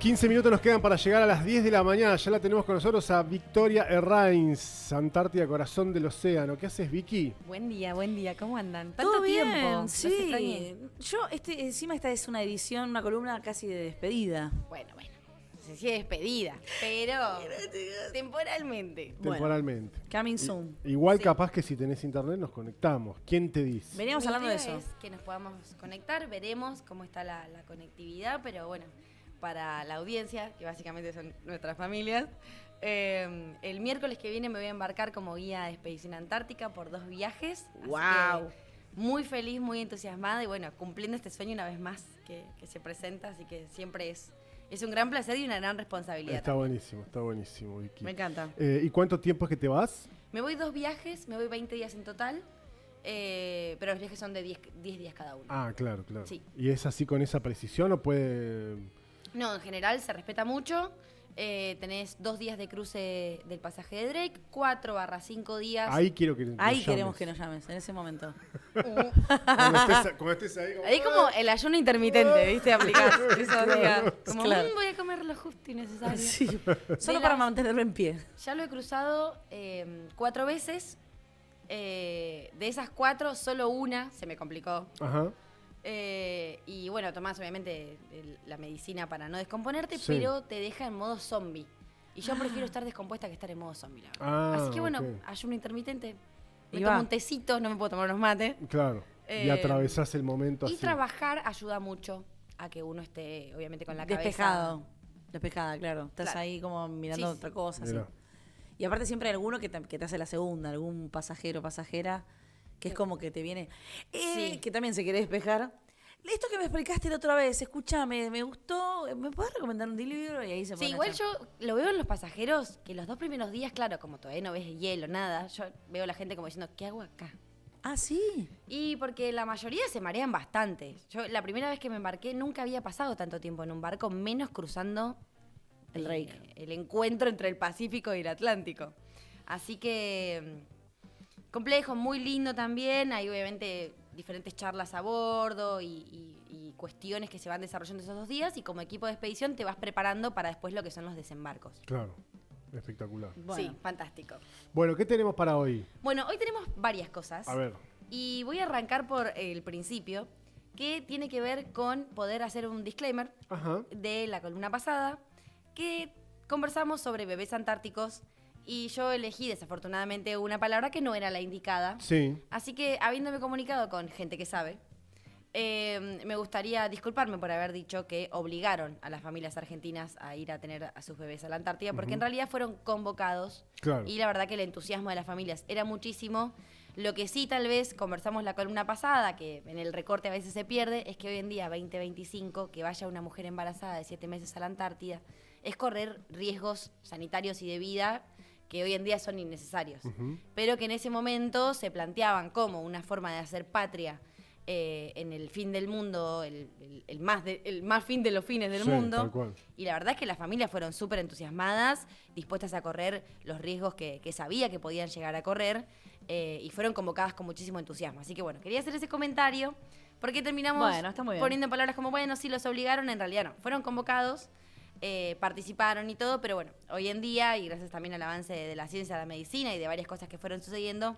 15 minutos nos quedan para llegar a las 10 de la mañana. Ya la tenemos con nosotros a Victoria Herrains, Antártida, corazón del océano. ¿Qué haces, Vicky? Buen día, ¿cómo andan? ¿Todo bien? Tiempo? Sí. Yo, encima esta es una edición, una columna casi de despedida. Bueno, se sigue despedida, pero temporalmente. Temporalmente. Coming soon. Igual Sí. capaz que si tenés internet nos conectamos. ¿Quién te dice? Veníamos Mi hablando de idea eso. es que nos podamos conectar, veremos cómo está la conectividad, pero bueno, para la audiencia, que básicamente son nuestras familias, el miércoles que viene me voy a embarcar como guía de Expedición Antártica por 2 viajes. así ¡Wow! que muy feliz, muy entusiasmada y bueno, cumpliendo este sueño una vez más que se presenta, así que siempre es un gran placer y una gran responsabilidad. Está buenísimo, Vicky. Me encanta. ¿Y cuánto tiempo es que te vas? Me voy 2 viajes, me voy 20 días en total, pero los viajes son de 10 días cada uno. Ah, claro. Sí. ¿Y es así con esa precisión o puede...? No, en general se respeta mucho. Tenés 2 días de cruce del pasaje de Drake, 4/5 días. Ahí quiero que nos Ahí llames. queremos que nos llames, en ese momento. Cuando estés ahí. Ahí como el ayuno intermitente, ¿viste? Aplicás esos días. Como Claro. voy a comer lo justo y necesario. Sí. Solo De para las- mantenerlo en pie. Ya lo he cruzado 4 veces. De esas 4, solo una se me complicó. Ajá. Y bueno, tomás obviamente la medicina para no descomponerte, Sí. pero te deja en modo zombie. Y yo prefiero estar descompuesta que estar en modo zombie, la verdad. Ah, Así que bueno, ok. ayuno intermitente. Me Y tomo va. un tecito, no me puedo tomar unos mates. Claro. Y Eh, atravesás el momento Y así. trabajar ayuda mucho a que uno esté, obviamente, con la Despejado. Despejada, claro. Estás Claro. ahí como mirando Sí, sí. otra cosa. Mirá. Así. Y aparte siempre hay alguno que te hace la segunda, algún pasajero, pasajera, que es como que te viene, Sí. que también se quiere despejar. Esto que me explicaste la otra vez, escúchame, me gustó, ¿me puedes recomendar un libro? Y ahí se pone Sí, a igual echar. yo lo veo en los pasajeros, que los 2 primeros días, claro, como todavía no ves el hielo, nada, yo veo a la gente como diciendo, ¿qué hago acá? Ah, sí. Y porque la mayoría se marean bastante. Yo la primera vez que me embarqué nunca había pasado tanto tiempo en un barco, menos cruzando El Drake. el encuentro entre el Pacífico y el Atlántico. Así que complejo, muy lindo también. Hay obviamente diferentes charlas a bordo y cuestiones que se van desarrollando esos 2 días y como equipo de expedición te vas preparando para después lo que son los desembarcos. Claro. Espectacular. Bueno. Sí, fantástico. Bueno, ¿qué tenemos para hoy? Bueno, hoy tenemos varias cosas. A ver. Y voy a arrancar por el principio, que tiene que ver con poder hacer un disclaimer Ajá. de la columna pasada, que conversamos sobre bebés antárticos y yo elegí desafortunadamente una palabra que no era la indicada. Sí. Así que habiéndome comunicado con gente que sabe, me gustaría disculparme por haber dicho que obligaron a las familias argentinas a ir a tener a sus bebés a la Antártida, porque en realidad fueron convocados. Claro. Y la verdad que el entusiasmo de las familias era muchísimo. Lo que sí tal vez conversamos la columna pasada, que en el recorte a veces se pierde, es que hoy en día, 2025, que vaya una mujer embarazada de 7 meses a la Antártida, es correr riesgos sanitarios y de vida que hoy en día son innecesarios. Pero que en ese momento se planteaban como una forma de hacer patria en el fin del mundo, el más fin de los fines del Sí, mundo. tal cual. Y la verdad es que las familias fueron súper entusiasmadas, dispuestas a correr los riesgos que sabía que podían llegar a correr, y fueron convocadas con muchísimo entusiasmo. Así que bueno, quería hacer ese comentario, porque terminamos Bueno, está muy bien. poniendo en palabras como, bueno, sí los obligaron, en realidad no, fueron convocados, participaron y todo, pero bueno, hoy en día, y gracias también al avance de la ciencia, de la medicina y de varias cosas que fueron sucediendo,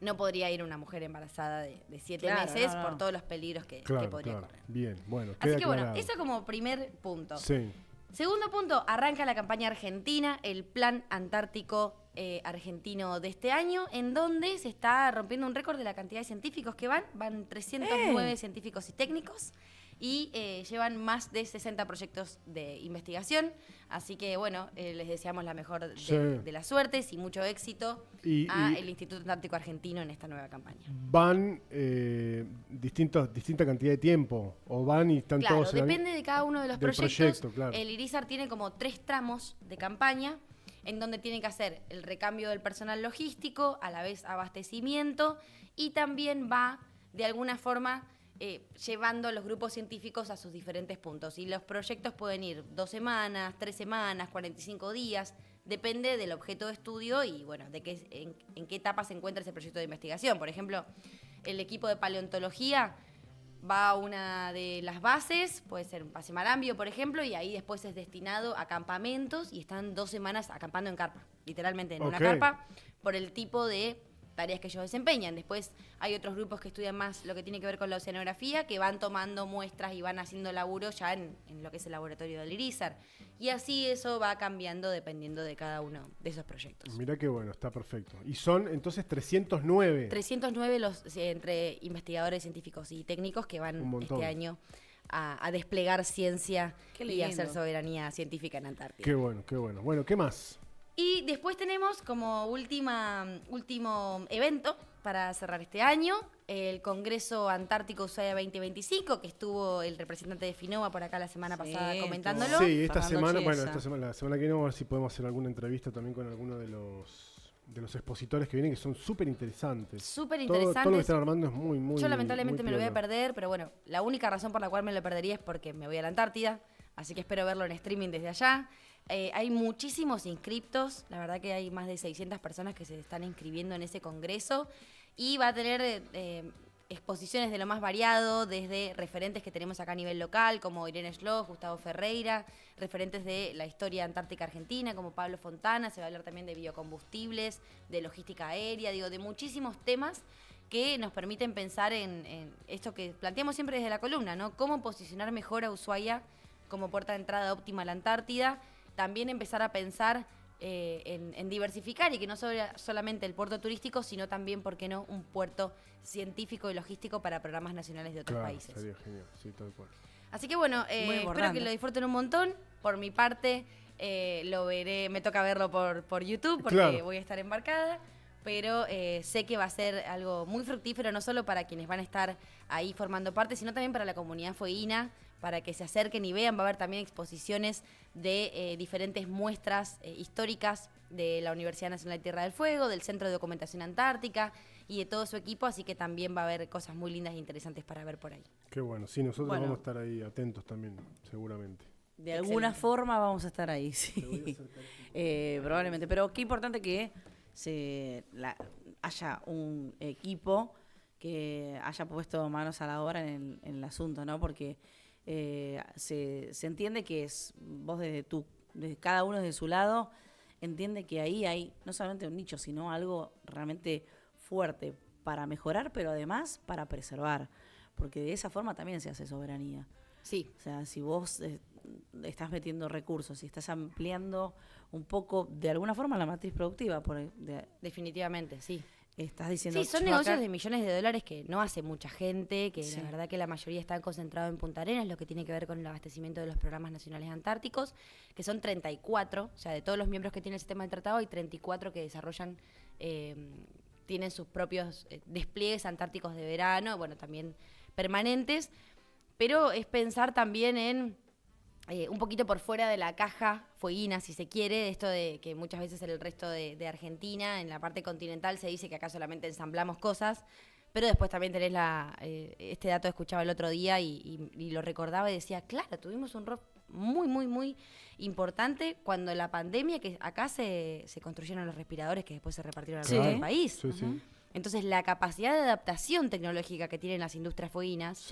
no podría ir una mujer embarazada de 7 Claro, meses no. por todos los peligros que Claro, podría claro. correr. Bien, bueno. Así queda que bueno, aclarado. eso como primer punto. Sí. Segundo punto, arranca la campaña argentina, el Plan Antártico argentino de este año, en donde se está rompiendo un récord de la cantidad de científicos que van 309 científicos y técnicos, y llevan más de 60 proyectos de investigación. Así que bueno, les deseamos la mejor Sí. de las suertes y mucho éxito Y- a y- el Instituto Antártico Argentino en esta nueva campaña. ¿Van distinta cantidad de tiempo? ¿O van y están Claro, todos en la mi- depende de cada uno de los del proyectos. proyecto, claro. El IRISAR tiene como 3 tramos de campaña en donde tienen que hacer el recambio del personal logístico, a la vez abastecimiento, y también va, de alguna forma, llevando a los grupos científicos a sus diferentes puntos. Y los proyectos pueden ir 2 semanas, 3 semanas, 45 días, depende del objeto de estudio y, bueno, en qué etapa se encuentra ese proyecto de investigación. Por ejemplo, el equipo de paleontología va a una de las bases, puede ser base Marambio, por ejemplo, y ahí después es destinado a campamentos y están 2 semanas acampando en carpa, literalmente en una carpa, por el tipo de tareas que ellos desempeñan. Después hay otros grupos que estudian más lo que tiene que ver con la oceanografía, que van tomando muestras y van haciendo laburo ya en lo que es el laboratorio del IRISAR. Y así eso va cambiando dependiendo de cada uno de esos proyectos. Mirá qué bueno, está perfecto. Y son entonces 309. 309 entre investigadores científicos y técnicos que van este año a desplegar ciencia y a hacer soberanía científica en Antártida. Qué bueno, qué bueno. Bueno, ¿qué más? Y después tenemos como último evento para cerrar este año, el Congreso Antártico Ushuaia 2025, que estuvo el representante de FINOA por acá la semana pasada comentándolo. Sí, la semana que viene vamos a ver si podemos hacer alguna entrevista también con alguno de los expositores que vienen, que son súper interesantes. Súper interesantes. Todo lo que están armando es muy Yo lamentablemente muy me lo voy a perder, pero bueno, la única razón por la cual me lo perdería es porque me voy a la Antártida, así que espero verlo en streaming desde allá. Hay muchísimos inscriptos, la verdad que hay más de 600 personas que se están inscribiendo en ese congreso y va a tener exposiciones de lo más variado, desde referentes que tenemos acá a nivel local, como Irene Schloss, Gustavo Ferreira, referentes de la historia antártica argentina, como Pablo Fontana, se va a hablar también de biocombustibles, de logística aérea, de muchísimos temas que nos permiten pensar en esto que planteamos siempre desde la columna, ¿no? Cómo posicionar mejor a Ushuaia como puerta de entrada óptima a la Antártida. También empezar a pensar en diversificar y que no sea solamente el puerto turístico, sino también, ¿por qué no?, un puerto científico y logístico para programas nacionales de otros países. Sería genial, sí, tal cual. Así que bueno, espero que lo disfruten un montón. Por mi parte, lo veré, me toca verlo por YouTube porque voy a estar embarcada. Pero sé que va a ser algo muy fructífero, no solo para quienes van a estar ahí formando parte, sino también para la comunidad fueguina, para que se acerquen y vean. Va a haber también exposiciones de diferentes muestras históricas de la Universidad Nacional de Tierra del Fuego, del Centro de Documentación Antártica y de todo su equipo, así que también va a haber cosas muy lindas e interesantes para ver por ahí. Qué bueno, sí, nosotros vamos a estar ahí atentos también, seguramente. De alguna forma vamos a estar ahí, sí. Probablemente, pero qué importante que haya un equipo que haya puesto manos a la obra en el asunto, ¿no? Porque se entiende que vos desde cada uno desde su lado, entiende que ahí hay no solamente un nicho, sino algo realmente fuerte para mejorar, pero además para preservar, porque de esa forma también se hace soberanía. Sí. O sea, si vos estás metiendo recursos y estás ampliando un poco, de alguna forma, la matriz productiva. Definitivamente, sí. Estás diciendo... Sí, son negocios de millones de dólares que no hace mucha gente, que la verdad que la mayoría están concentrados en Punta Arenas, lo que tiene que ver con el abastecimiento de los programas nacionales antárticos, que son 34, o sea, de todos los miembros que tiene el sistema de tratado, hay 34 que desarrollan, tienen sus propios despliegues antárticos de verano, bueno, también permanentes, pero es pensar también en un poquito por fuera de la caja fueguina, si se quiere, esto de que muchas veces en el resto de Argentina, en la parte continental, se dice que acá solamente ensamblamos cosas, pero después también tenés este dato, escuchaba el otro día y lo recordaba y decía, claro, tuvimos un rol muy importante cuando la pandemia, que acá se construyeron los respiradores que después se repartieron al resto del país. Sí. Entonces la capacidad de adaptación tecnológica que tienen las industrias fueguinas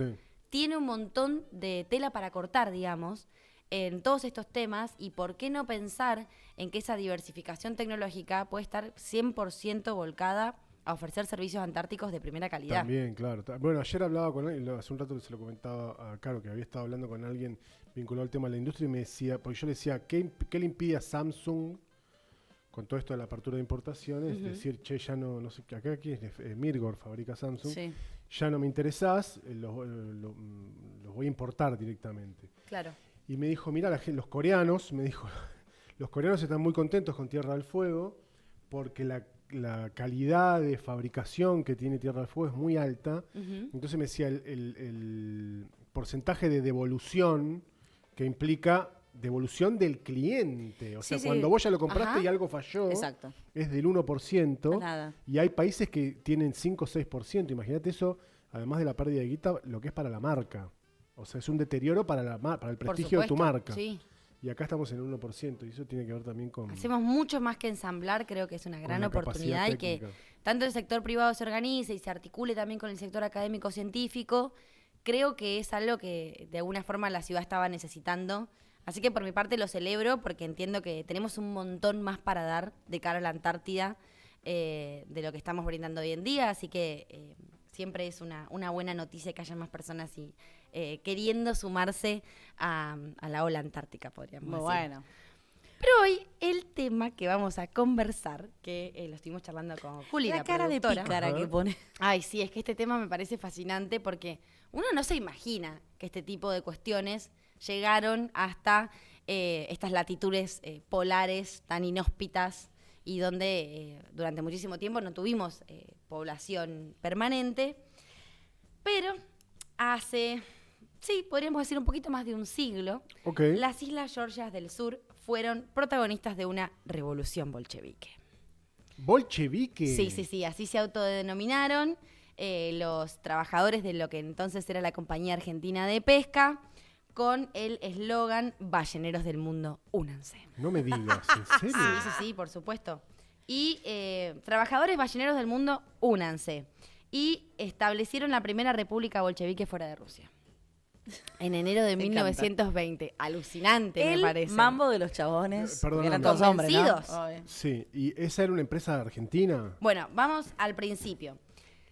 tiene un montón de tela para cortar, digamos, en todos estos temas, y por qué no pensar en que esa diversificación tecnológica puede estar 100% volcada a ofrecer servicios antárticos de primera calidad. También, claro. Bueno, ayer hablaba con alguien, hace un rato se lo comentaba a Caro, que había estado hablando con alguien vinculado al tema de la industria, y me decía, porque yo le decía, ¿qué le impide a Samsung, con todo esto de la apertura de importaciones, decir, che, ya no sé, acá aquí es Mirgor, fabrica Samsung, ya no me interesás, los voy a importar directamente. Claro. Y me dijo, mira, los coreanos están muy contentos con Tierra del Fuego porque la calidad de fabricación que tiene Tierra del Fuego es muy alta. Entonces me decía, el porcentaje de devolución que implica devolución del cliente. O sea, cuando vos ya lo compraste y algo falló, es del 1%. Nada. Y hay países que tienen 5 o 6%. Imagínate eso, además de la pérdida de guita, lo que es para la marca. O sea, es un deterioro para el prestigio de tu marca. Sí. Y acá estamos en el 1%, y eso tiene que ver también con... Hacemos mucho más que ensamblar, creo que es una gran oportunidad, y que tanto el sector privado se organice y se articule también con el sector académico-científico, creo que es algo que de alguna forma la ciudad estaba necesitando. Así que por mi parte lo celebro porque entiendo que tenemos un montón más para dar de cara a la Antártida de lo que estamos brindando hoy en día. Así que siempre es una buena noticia que haya más personas queriendo sumarse a la ola antártica, podríamos decir. Bueno. Pero hoy el tema que vamos a conversar, que lo estuvimos charlando con Juli, la cara de productora. pícara que pone. Ay, sí, es que este tema me parece fascinante porque uno no se imagina que este tipo de cuestiones llegaron hasta estas latitudes polares tan inhóspitas y donde durante muchísimo tiempo no tuvimos población permanente. Pero hace, sí, podríamos decir un poquito más de un siglo, las Islas Georgias del Sur fueron protagonistas de una revolución bolchevique. ¿Bolchevique? Sí, así se autodenominaron los trabajadores de lo que entonces era la Compañía Argentina de Pesca, con el eslogan Balleneros del Mundo, únanse. No me digas, ¿en serio? Sí, por supuesto. Y trabajadores balleneros del mundo, únanse. Y establecieron la primera república bolchevique fuera de Rusia. En enero de 1920. Alucinante, me parece. El mambo de los chabones. Perdóname. Eran todos hombres, ¿no? Convencidos. Sí, ¿y esa era una empresa argentina? Bueno, vamos al principio.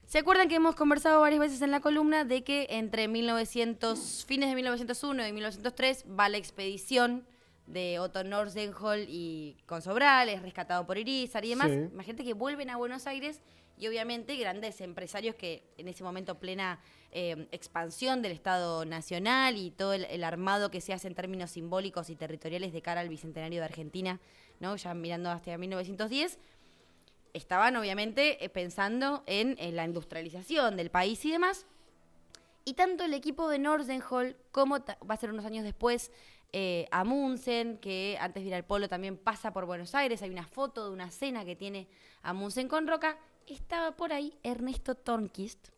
¿Se acuerdan que hemos conversado varias veces en la columna de que entre fines de 1901 y 1903 va la expedición de Otto Nordenskjöld y con Sobral, es rescatado por Irízar y demás? Sí. Imagínate que vuelven a Buenos Aires y obviamente grandes empresarios que en ese momento plena expansión del Estado Nacional y todo el armado que se hace en términos simbólicos y territoriales de cara al Bicentenario de Argentina, ¿no? Ya mirando hasta 1910, estaban obviamente pensando en la industrialización del país y demás. Y tanto el equipo de Nordenskjöld como va a ser unos años después Amundsen, que antes de ir al polo también pasa por Buenos Aires. Hay una foto de una cena que tiene Amundsen con Roca. Estaba por ahí Ernesto Tornquist.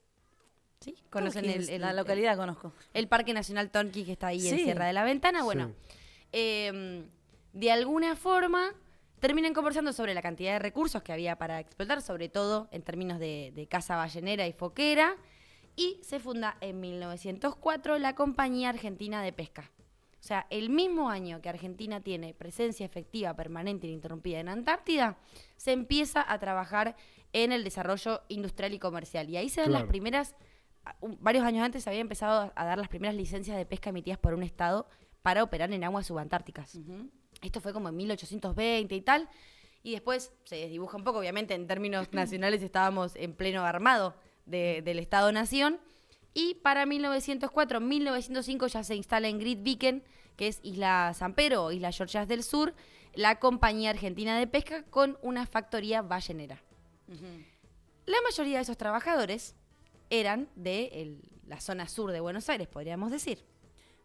¿Sí? ¿Conocen la localidad? Conozco. El Parque Nacional Tornquist que está ahí en Sí. Sierra de la Ventana. Bueno, de alguna forma terminan conversando sobre la cantidad de recursos que había para explotar, sobre todo en términos de caza ballenera y foquera, y se funda en 1904 la Compañía Argentina de Pesca. O sea, el mismo año que Argentina tiene presencia efectiva, permanente e ininterrumpida en Antártida, se empieza a trabajar en el desarrollo industrial y comercial. Y ahí se dan las primeras, varios años antes se había empezado a dar las primeras licencias de pesca emitidas por un estado para operar en aguas subantárticas. Uh-huh. Esto fue como en 1820 y tal, y después se desdibuja un poco, obviamente en términos nacionales estábamos en pleno armado del Estado-Nación, y para 1904, 1905 ya se instala en Grytviken, que es Isla San Pedro o Islas Georgias del Sur, la Compañía Argentina de Pesca con una factoría ballenera. Uh-huh. La mayoría de esos trabajadores eran de la zona sur de Buenos Aires, podríamos decir.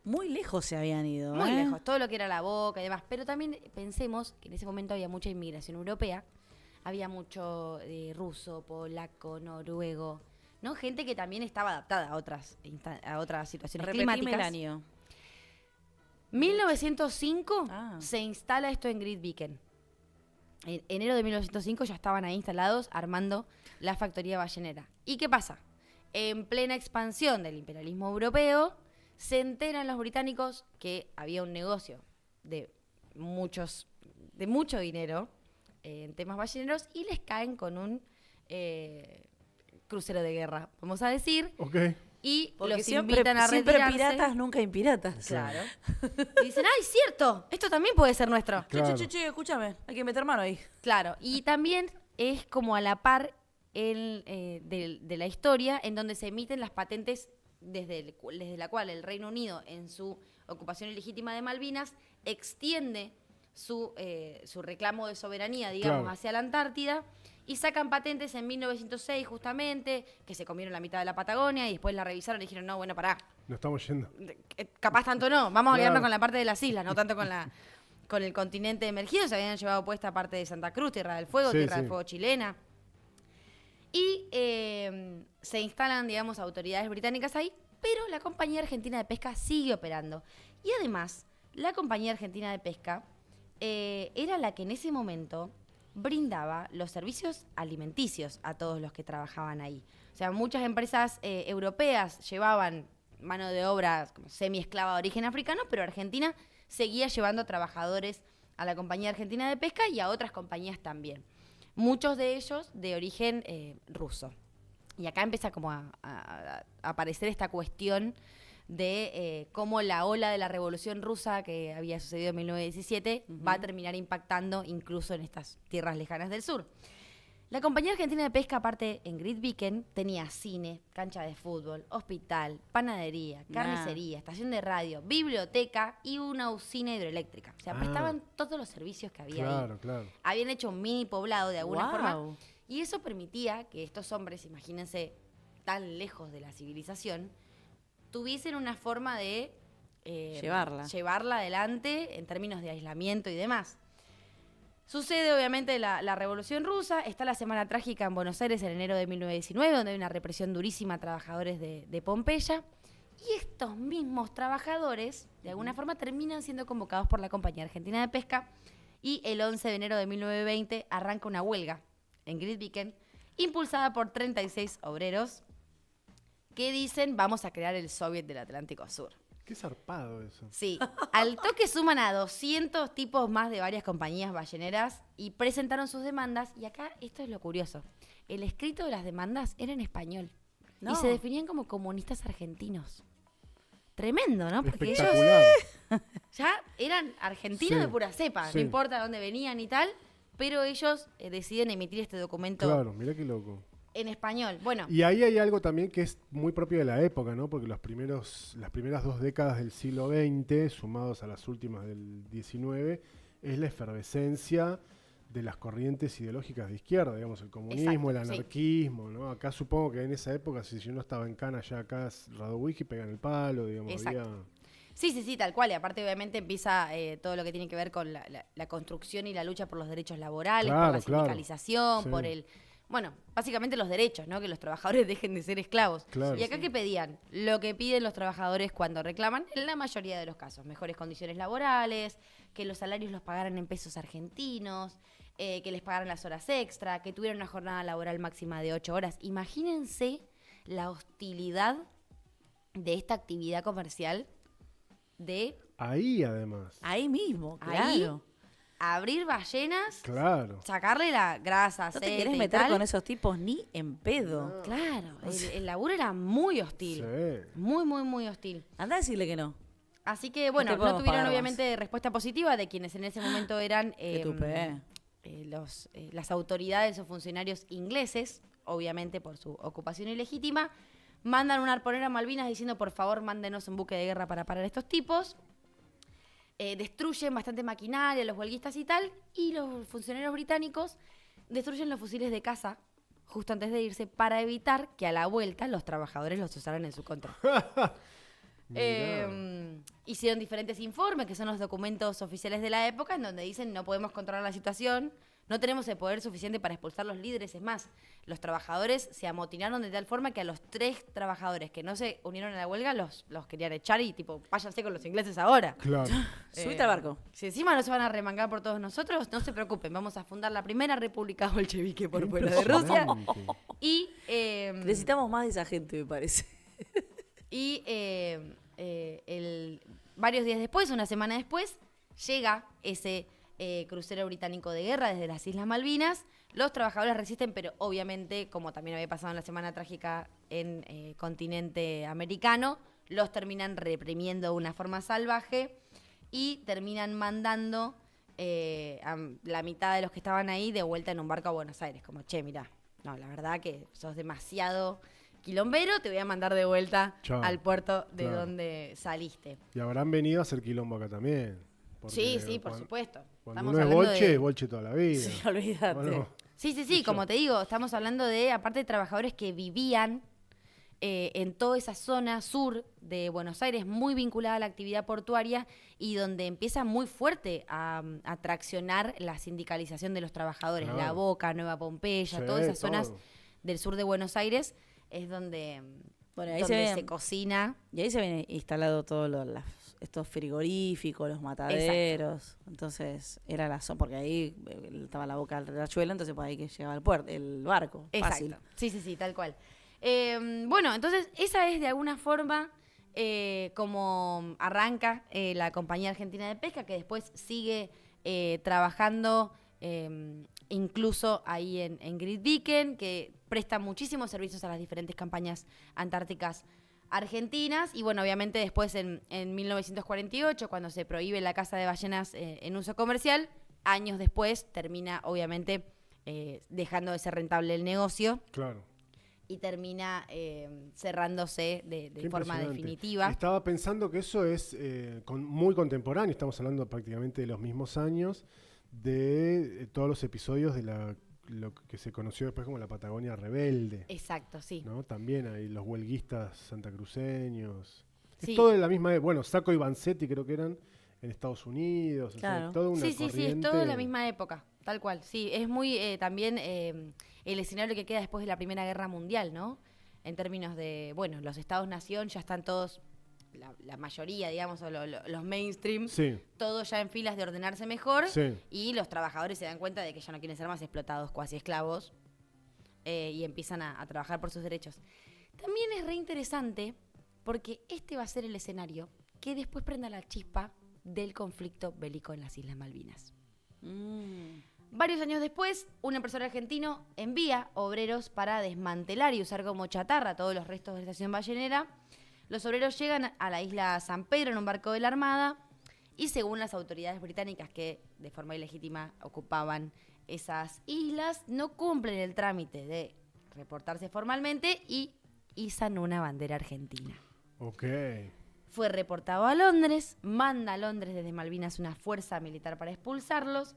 Muy lejos se habían ido. Muy lejos, todo lo que era La Boca y demás. Pero también pensemos que en ese momento había mucha inmigración europea. Había mucho ruso, polaco, noruego, ¿no? Gente que también estaba adaptada a otras situaciones climáticas. El año. 1905 se instala esto en Grytviken. En enero de 1905 ya estaban ahí instalados armando la factoría ballenera. ¿Y qué pasa? En plena expansión del imperialismo europeo, se enteran los británicos que había un negocio de mucho dinero en temas balleneros y les caen con un crucero de guerra, vamos a decir. Ok. Y porque los siempre, invitan a siempre retirarse. piratas, nunca impiratas. Claro. Y dicen, ¡ay, cierto! Esto también puede ser nuestro. Claro. Che, escúchame, hay que meter mano ahí. Claro, y también es como a la par de la historia en donde se emiten las patentes desde la cual el Reino Unido, en su ocupación ilegítima de Malvinas, extiende su reclamo de soberanía, digamos, Claro. hacia la Antártida, y sacan patentes en 1906 justamente, que se comieron la mitad de la Patagonia y después la revisaron y dijeron, no, bueno, pará, Nos estamos yendo. capaz tanto no, vamos a quedarnos Claro. con la parte de las islas, no tanto con el continente emergido. Se habían llevado puesta parte de Santa Cruz, Tierra del Fuego, Sí, Tierra sí. del Fuego chilena. Y se instalan, digamos, autoridades británicas ahí, pero la Compañía Argentina de Pesca sigue operando. Y además, la Compañía Argentina de Pesca era la que en ese momento brindaba los servicios alimenticios a todos los que trabajaban ahí. O sea, muchas empresas europeas llevaban mano de obra como semi-esclava de origen africano, pero Argentina seguía llevando trabajadores a la Compañía Argentina de Pesca y a otras compañías también. Muchos de ellos de origen ruso. Y acá empieza como a aparecer esta cuestión de cómo la ola de la Revolución Rusa que había sucedido en 1917 va a terminar impactando incluso en estas tierras lejanas del sur. La Compañía Argentina de Pesca, aparte, en Grytviken, tenía cine, cancha de fútbol, hospital, panadería, carnicería, estación de radio, biblioteca y una usina hidroeléctrica. O sea, prestaban todos los servicios que había ahí. Claro. Habían hecho un mini poblado de alguna forma. Y eso permitía que estos hombres, imagínense, tan lejos de la civilización, tuviesen una forma de llevarla adelante en términos de aislamiento y demás. Sucede obviamente la Revolución Rusa, está la Semana Trágica en Buenos Aires en enero de 1919, donde hay una represión durísima a trabajadores de Pompeya, y estos mismos trabajadores, de alguna forma, terminan siendo convocados por la Compañía Argentina de Pesca, y el 11 de enero de 1920 arranca una huelga en Grytviken, impulsada por 36 obreros, que dicen, vamos a crear el Soviet del Atlántico Sur. Qué zarpado eso. Sí, al toque suman a 200 tipos más de varias compañías balleneras y presentaron sus demandas. Y acá esto es lo curioso. El escrito de las demandas era en español. No. Y se definían como comunistas argentinos. Tremendo, ¿no? Porque ellos ya eran argentinos de pura cepa. No importa de dónde venían y tal. Pero ellos deciden emitir este documento. Claro, mirá qué loco. En español, bueno. Y ahí hay algo también que es muy propio de la época, ¿no? Porque las primeras 2 décadas del siglo XX, sumados a las últimas del XIX, es la efervescencia de las corrientes ideológicas de izquierda, digamos, el comunismo, el anarquismo, ¿no? Acá supongo que en esa época, si uno estaba en Cana, ya acá es Radowichi, pegan el palo, digamos. Sí, tal cual. Y aparte, obviamente, empieza todo lo que tiene que ver con la construcción y la lucha por los derechos laborales, por la sindicalización, por el... Bueno, básicamente los derechos, ¿no? Que los trabajadores dejen de ser esclavos. Claro, ¿y acá qué pedían? Lo que piden los trabajadores cuando reclaman, en la mayoría de los casos. Mejores condiciones laborales, que los salarios los pagaran en pesos argentinos, que les pagaran las horas extra, que tuvieran una jornada laboral máxima de 8 horas. Imagínense la hostilidad de esta actividad comercial de... Ahí, además. Ahí mismo, claro. Ahí, abrir ballenas, sacarle la grasa, aceite. No te querés meter con esos tipos ni en pedo. No. Claro, el laburo era muy hostil. Sí. Muy, muy, muy hostil. Andá a decirle que no. Así que, bueno, no tuvieron obviamente respuesta positiva de quienes en ese momento eran las autoridades o funcionarios ingleses, obviamente por su ocupación ilegítima. Mandan un arponero a Malvinas diciendo, por favor, mándenos un buque de guerra para parar a estos tipos. Destruyen bastante maquinaria, los huelguistas y tal, y los funcionarios británicos destruyen los fusiles de caza justo antes de irse para evitar que a la vuelta los trabajadores los usaran en su contra. Hicieron diferentes informes, que son los documentos oficiales de la época, en donde dicen no podemos controlar la situación, no tenemos el poder suficiente para expulsar los líderes. Es más, los trabajadores se amotinaron de tal forma que a los 3 trabajadores que no se unieron a la huelga los querían echar y tipo, váyanse con los ingleses ahora. Claro. Subite al barco. Si encima no se van a remangar por todos nosotros, no se preocupen, vamos a fundar la primera república bolchevique por fuera de Rusia. Y necesitamos más de esa gente, me parece. Y varios días después, una semana después, llega ese crucero británico de guerra desde las Islas Malvinas. Los trabajadores resisten, pero obviamente, como también había pasado en la Semana Trágica en continente americano, los terminan reprimiendo de una forma salvaje y terminan mandando a la mitad de los que estaban ahí de vuelta en un barco a Buenos Aires. Como, che, mirá, no, la verdad que sos demasiado quilombero, te voy a mandar de vuelta al puerto de donde saliste. Y habrán venido a hacer quilombo acá también. Sí, por supuesto. Cuando uno es bolche, es bolche toda la vida. Sí, olvídate. Bueno, sí, como te digo, estamos hablando de, aparte de trabajadores que vivían en toda esa zona sur de Buenos Aires, muy vinculada a la actividad portuaria y donde empieza muy fuerte a traccionar la sindicalización de los trabajadores. Claro. La Boca, Nueva Pompeya, todas esas zonas del sur de Buenos Aires es donde, ahí se cocina. Y ahí se ven instalado todos estos frigoríficos, los mataderos. Exacto. Entonces era la zona, porque ahí estaba la boca del riachuelo, entonces por ahí que llegaba el barco. Exacto. Fácil. Sí, tal cual. Bueno, entonces esa es de alguna forma como arranca la Compañía Argentina de Pesca, que después sigue trabajando incluso ahí en Grytviken, que presta muchísimos servicios a las diferentes campañas antárticas argentinas. Y bueno, obviamente después en 1948, cuando se prohíbe la caza de ballenas en uso comercial, años después termina obviamente dejando de ser rentable el negocio. Claro. Y termina cerrándose de forma definitiva. Estaba pensando que eso es muy contemporáneo, estamos hablando prácticamente de los mismos años, de todos los episodios de lo que se conoció después como la Patagonia Rebelde. Exacto, sí. ¿No? También hay los huelguistas santacruceños. Sí. Es todo de la misma, bueno, Sacco y Vanzetti creo que eran en Estados Unidos. Claro. O sea, toda una Sí, corriente. es todo de la misma época, tal cual. Sí, es muy también el escenario que queda después de la Primera Guerra Mundial, ¿no? En términos de, bueno, los Estados-nación ya están todos, la mayoría, digamos, o los mainstream, Sí. todos ya en filas de ordenarse mejor, Sí. y los trabajadores se dan cuenta de que ya no quieren ser más explotados, cuasi esclavos, y empiezan a trabajar por sus derechos. También es re interesante porque este va a ser el escenario que después prenda la chispa del conflicto bélico en las Islas Malvinas. Varios años después, un empresario argentino envía obreros para desmantelar y usar como chatarra todos los restos de la estación ballenera. Los obreros llegan a la isla San Pedro en un barco de la Armada y según las autoridades británicas que de forma ilegítima ocupaban esas islas, no cumplen el trámite de reportarse formalmente y izan una bandera argentina. Ok. Fue reportado a Londres, manda a Londres desde Malvinas una fuerza militar para expulsarlos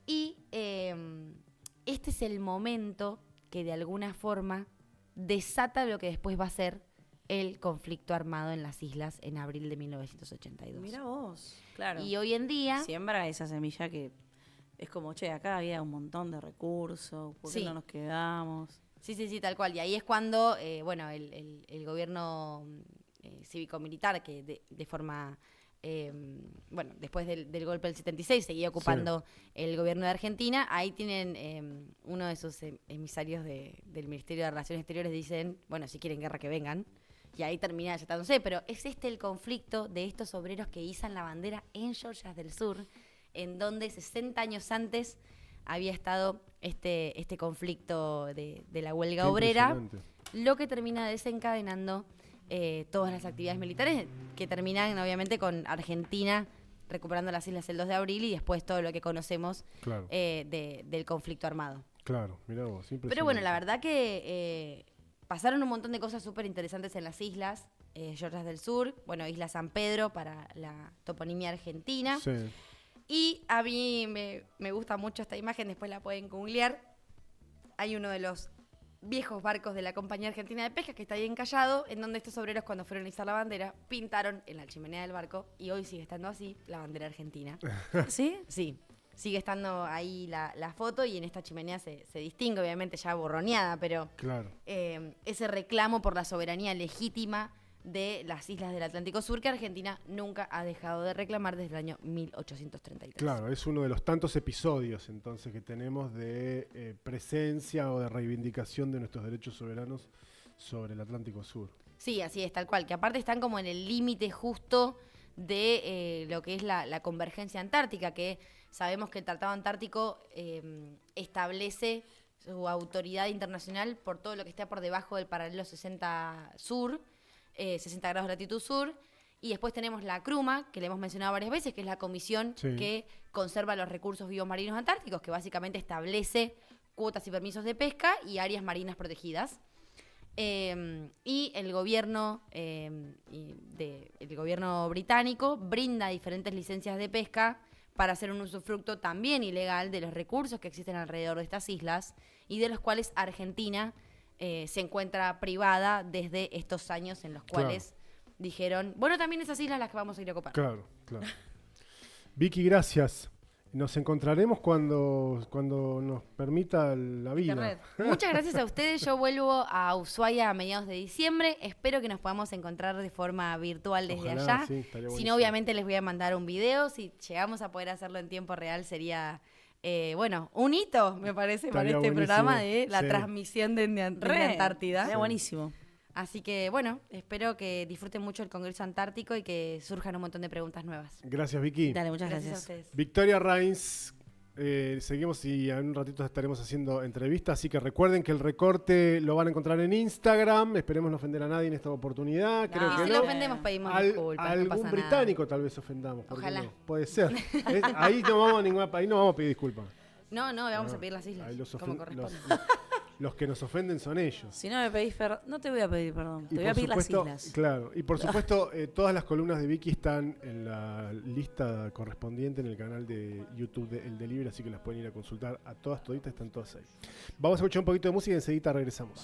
y este es el momento que de alguna forma desata lo que después va a ser el conflicto armado en las islas en abril de 1982. Mira vos, claro. Y hoy en día... Siembra esa semilla que es como, che, acá había un montón de recursos, ¿por qué Sí. no nos quedamos? Sí, tal cual. Y ahí es cuando, bueno, el gobierno cívico-militar, que de forma, bueno, después del golpe del 76 seguía ocupando el gobierno de Argentina, ahí tienen uno de sus emisarios del Ministerio de Relaciones Exteriores, dicen, bueno, si quieren guerra que vengan. Y ahí termina desatándose, pero es el conflicto de estos obreros que izan la bandera en Georgia del Sur, en donde 60 años antes había estado este conflicto de la huelga Qué obrera, impresionante. lo que termina desencadenando todas las actividades militares, que terminan obviamente con Argentina recuperando las islas el 2 de abril y después todo lo que conocemos Claro. del conflicto armado. Claro, mirá vos, impresionante. Pero bueno, la verdad que pasaron un montón de cosas súper interesantes en las islas, Georgias del Sur, bueno, Isla San Pedro para la toponimia argentina. Sí. Y a mí me gusta mucho esta imagen, después la pueden googlear. Hay uno de los viejos barcos de la Compañía Argentina de Pesca que está ahí encallado, en donde estos obreros cuando fueron a izar la bandera pintaron en la chimenea del barco y hoy sigue estando así la bandera argentina. ¿Sí? Sí, sigue estando ahí la foto y en esta chimenea se distingue, obviamente ya borroneada, pero Claro. ese reclamo por la soberanía legítima de las islas del Atlántico Sur que Argentina nunca ha dejado de reclamar desde el año 1833. Claro, es uno de los tantos episodios entonces que tenemos de presencia o de reivindicación de nuestros derechos soberanos sobre el Atlántico Sur. Sí, así es, tal cual, que aparte están como en el límite justo de lo que es la convergencia antártica, que sabemos que el Tratado Antártico establece su autoridad internacional por todo lo que está por debajo del paralelo 60 sur, 60 grados de latitud sur, y después tenemos la CRUMA, que le hemos mencionado varias veces, que es la comisión Sí. que conserva los recursos vivos marinos antárticos, que básicamente establece cuotas y permisos de pesca y áreas marinas protegidas. Y el gobierno británico brinda diferentes licencias de pesca para hacer un usufructo también ilegal de los recursos que existen alrededor de estas islas y de los cuales Argentina se encuentra privada desde estos años en los cuales dijeron, bueno, también esas islas las que vamos a ir a ocupar. Claro, claro. Vicky, gracias. Nos encontraremos cuando nos permita la vida. Internet. Muchas gracias a ustedes. Yo vuelvo a Ushuaia a mediados de diciembre. Espero que nos podamos encontrar de forma virtual desde Ojalá, allá. sí, estaría Si buenísimo. no, obviamente les voy a mandar un video. Si llegamos a poder hacerlo en tiempo real, sería, bueno, un hito, me parece, para Estaría este buenísimo. programa de la Sí. transmisión de Re, Antártida. Sería buenísimo. Así que, bueno, espero que disfruten mucho el Congreso Antártico y que surjan un montón de preguntas nuevas. Gracias, Vicky. Dale, muchas Gracias a gracias. ustedes. Victoria Reins, seguimos y en un ratito estaremos haciendo entrevistas, así que recuerden que el recorte lo van a encontrar en Instagram. Esperemos no ofender a nadie en esta oportunidad. Creo Y que si no. lo ofendemos, pedimos disculpas. Algún no pasa británico tal vez ofendamos. ¿por qué Ojalá. no? Puede ser. Ahí no vamos a ahí no vamos a pedir disculpas. Nada. No, vamos a pedir las islas, Ahí como corresponde. los que nos ofenden son ellos. Si no me pedís perdón, no te voy a pedir perdón, te Y voy a por pedir las supuesto, islas. claro, y por supuesto todas las columnas de Vicky están en la lista correspondiente en el canal de YouTube de El Delivery, así que las pueden ir a consultar a todas, toditas, están todas ahí. Vamos a escuchar un poquito de música y enseguida regresamos.